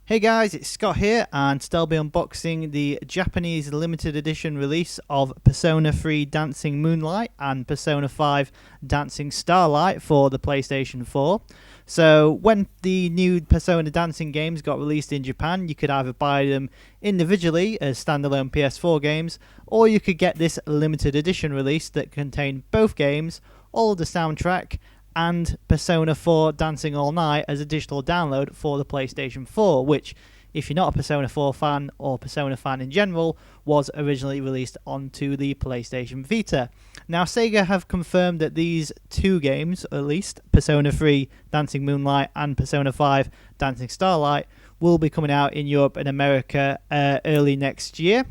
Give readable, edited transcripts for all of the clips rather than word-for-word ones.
Hey guys, it's Scott here, and today I'll be unboxing the Japanese limited edition release of Persona 3 Dancing Moonlight and Persona 5 Dancing Starlight for the PlayStation 4. So when the new Persona dancing games got released in Japan, you could either buy them individually as standalone PS4 games, or you could get this limited edition release that contained both games, all of the soundtrack, and Persona 4 Dancing All Night as a digital download for the PlayStation 4, which, if you're not a Persona 4 fan or Persona fan in general, was originally released onto the PlayStation Vita. Now, Sega have confirmed that these two games, at least, Persona 3 Dancing Moonlight and Persona 5 Dancing Starlight, will be coming out in Europe and America early next year.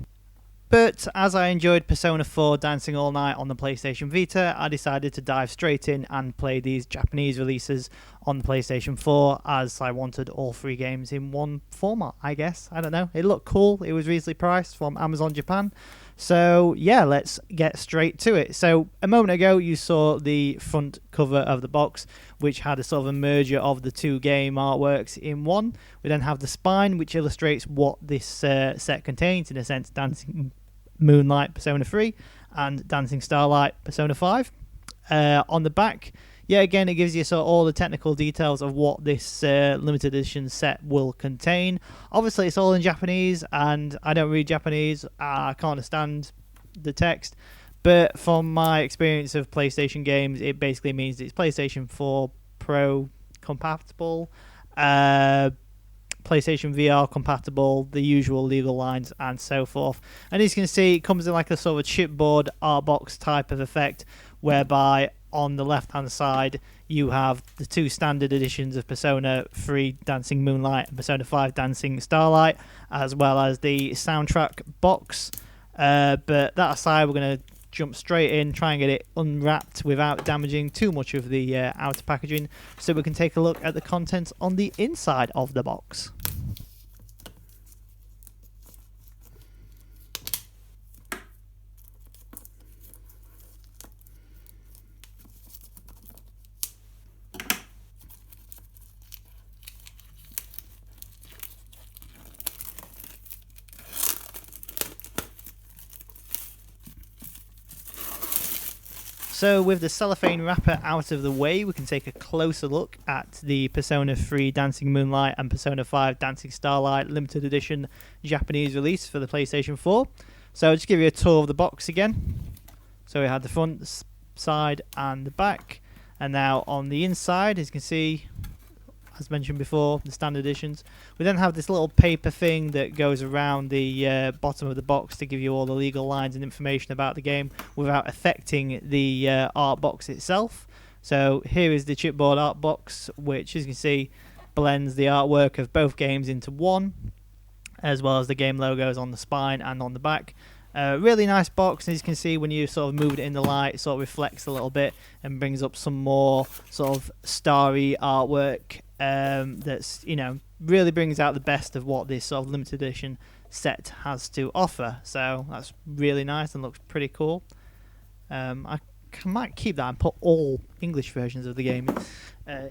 But as I enjoyed Persona 4 Dancing All Night on the PlayStation Vita, I decided to dive straight in and play these Japanese releases on the PlayStation 4, as I wanted all three games in one format, I guess. I don't know. It looked cool. It was reasonably priced from Amazon Japan. So yeah, let's get straight to it. So a moment ago you saw the front cover of the box, which had a sort of a merger of the two game artworks in one. We then have the spine, which illustrates what this set contains, in a sense, Dancing Moonlight Persona 3 and Dancing Starlight Persona 5. On the back, yeah, again, it gives you sort of all the technical details of what this limited edition set will contain. Obviously, it's all in Japanese, and I don't read Japanese. I can't understand the text. But from my experience of PlayStation games, it basically means it's PlayStation 4 Pro compatible, PlayStation VR compatible, the usual legal lines, and so forth. And as you can see, it comes in like a sort of a chipboard art box type of effect, whereby on the left hand side you have the two standard editions of Persona 3 Dancing Moonlight and Persona 5 Dancing Starlight, as well as the soundtrack box. But that aside, we're going to jump straight in, try and get it unwrapped without damaging too much of the outer packaging, so we can take a look at the contents on the inside of the box. So with the cellophane wrapper out of the way, we can take a closer look at the Persona 3 Dancing Moonlight and Persona 5 Dancing Starlight limited edition Japanese release for the PlayStation 4. So I'll just give you a tour of the box again. So we had the front, side and the back. And now on the inside, as you can see, as mentioned before, the standard editions. We then have this little paper thing that goes around the bottom of the box to give you all the legal lines and information about the game without affecting the art box itself. So here is the chipboard art box, which, as you can see, blends the artwork of both games into one, as well as the game logos on the spine and on the back. Really nice box, as you can see when you sort of move it in the light, it sort of reflects a little bit and brings up some more sort of starry artwork that's, you know, really brings out the best of what this sort of limited edition set has to offer. So that's really nice and looks pretty cool. I might keep that and put all English versions of the game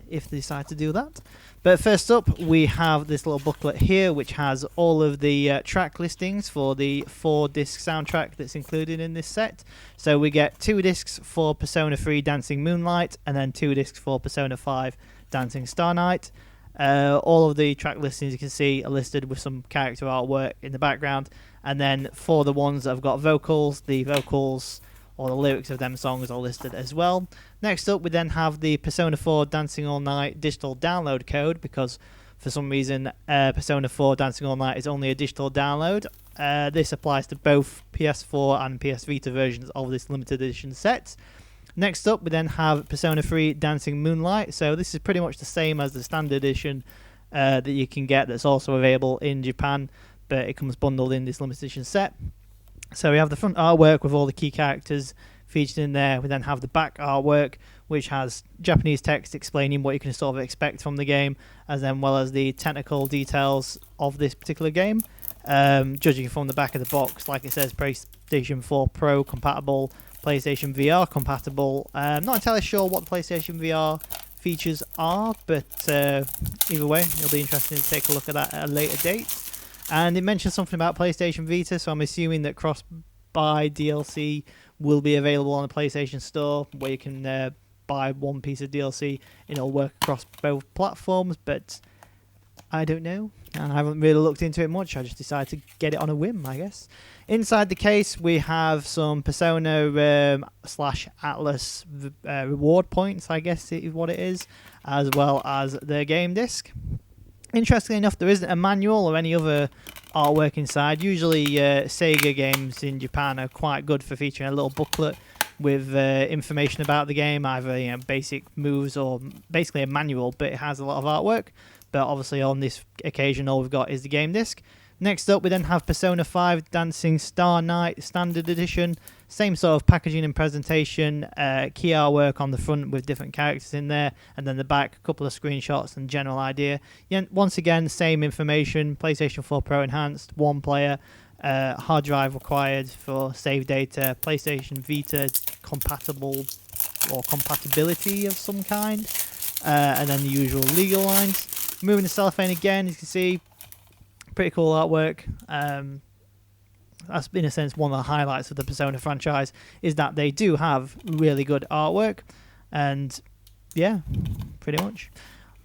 if they decide to do that. But first up, we have this little booklet here, which has all of the track listings for the 4-disc soundtrack that's included in this set. So we get 2 discs for Persona 3 Dancing Moonlight, and then 2 discs for Persona 5 Dancing Starlight. All of the track listings, you can see, are listed with some character artwork in the background. And then for the ones that have got vocals, the vocals or the lyrics of them songs are listed as well. Next up, we then have the Persona 4 Dancing All Night digital download code, because for some reason Persona 4 Dancing All Night is only a digital download. This applies to both PS4 and PS Vita versions of this limited edition set. Next up, we then have Persona 3 Dancing Moonlight. So this is pretty much the same as the standard edition that you can get, that's also available in Japan, but it comes bundled in this limited edition set. So we have the front artwork with all the key characters featured in there. We then have the back artwork, which has Japanese text explaining what you can sort of expect from the game, as well as the technical details of this particular game. Judging from the back of the box, like it says, PlayStation 4 Pro compatible, PlayStation VR compatible. I'm not entirely sure what the PlayStation VR features are, but either way, it'll be interesting to take a look at that at a later date. And it mentioned something about PlayStation Vita, so I'm assuming that cross-buy DLC will be available on the PlayStation Store, where you can buy one piece of DLC and it'll work across both platforms, but I don't know. I haven't really looked into it much. I just decided to get it on a whim, I guess. Inside the case, we have some Persona / Atlas reward points, I guess is what it is, as well as the game disc. Interestingly enough, there isn't a manual or any other artwork inside. Usually Sega games in Japan are quite good for featuring a little booklet with information about the game, either basic moves or basically a manual, but it has a lot of artwork. But obviously on this occasion all we've got is the game disc. Next up we then have Persona 5 Dancing Star Night Standard Edition. Same sort of packaging and presentation, key artwork on the front with different characters in there, and then the back, a couple of screenshots and general idea. Once again, same information, PlayStation 4 Pro Enhanced, 1 player, hard drive required for save data, PlayStation Vita compatible or compatibility of some kind, and then the usual legal lines. Moving to cellophane again, as you can see, pretty cool artwork. That's in a sense one of the highlights of the Persona franchise, is that they do have really good artwork, and yeah, pretty much.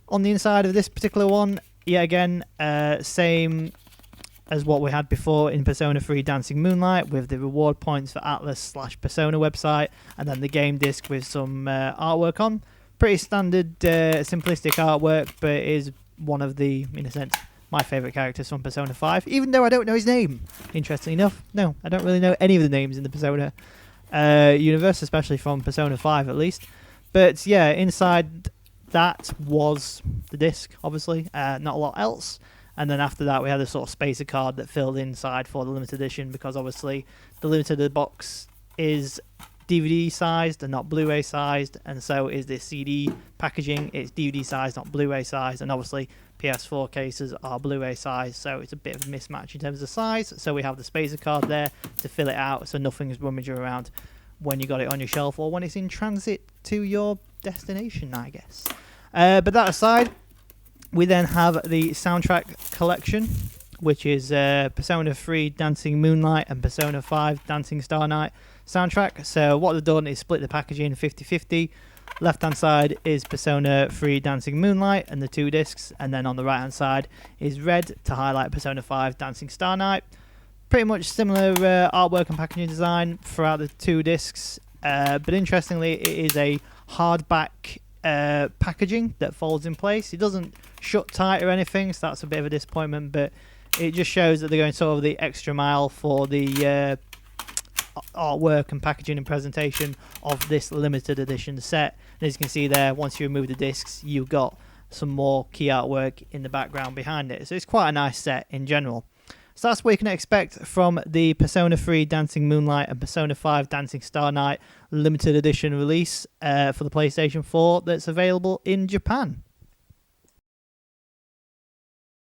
On the inside of this particular one, yet again, same as what we had before in Persona 3 Dancing Moonlight, with the reward points for Atlas / Persona website, and then the game disc with some artwork on. Pretty standard, simplistic artwork, but it is one of the, in a sense, my favourite characters from Persona 5, even though I don't know his name. Interestingly enough, no, I don't really know any of the names in the Persona universe, especially from Persona 5 at least. But yeah, inside that was the disc, obviously, not a lot else. And then after that we had a sort of spacer card that filled inside for the limited edition, because obviously the limited box is DVD sized and not Blu-ray sized, and so is this CD packaging. It's DVD sized, not Blu-ray sized, and obviously PS4 cases are Blu-ray sized, so it's a bit of a mismatch in terms of size. So we have the spacer card there to fill it out, so nothing's rummaging around when you got it on your shelf or when it's in transit to your destination, I guess. But that aside, we then have the soundtrack collection, which is Persona 3 Dancing Moonlight and Persona 5 Dancing Star Night soundtrack. So what they've done is split the packaging 50-50. Left hand side is Persona 3 Dancing Moonlight and the 2 discs, and then on the right hand side is red to highlight Persona 5 Dancing Star Night. Pretty much similar artwork and packaging design throughout the 2 discs, but interestingly it is a hardback packaging that folds in place. It doesn't shut tight or anything, so that's a bit of a disappointment, but it just shows that they're going sort of the extra mile for the artwork and packaging and presentation of this limited edition set. And as you can see there, once you remove the discs, you've got some more key artwork in the background behind it. So it's quite a nice set in general. So that's what you can expect from the Persona 3 Dancing Moonlight and Persona 5 Dancing Star Night limited edition release for the PlayStation 4 that's available in Japan.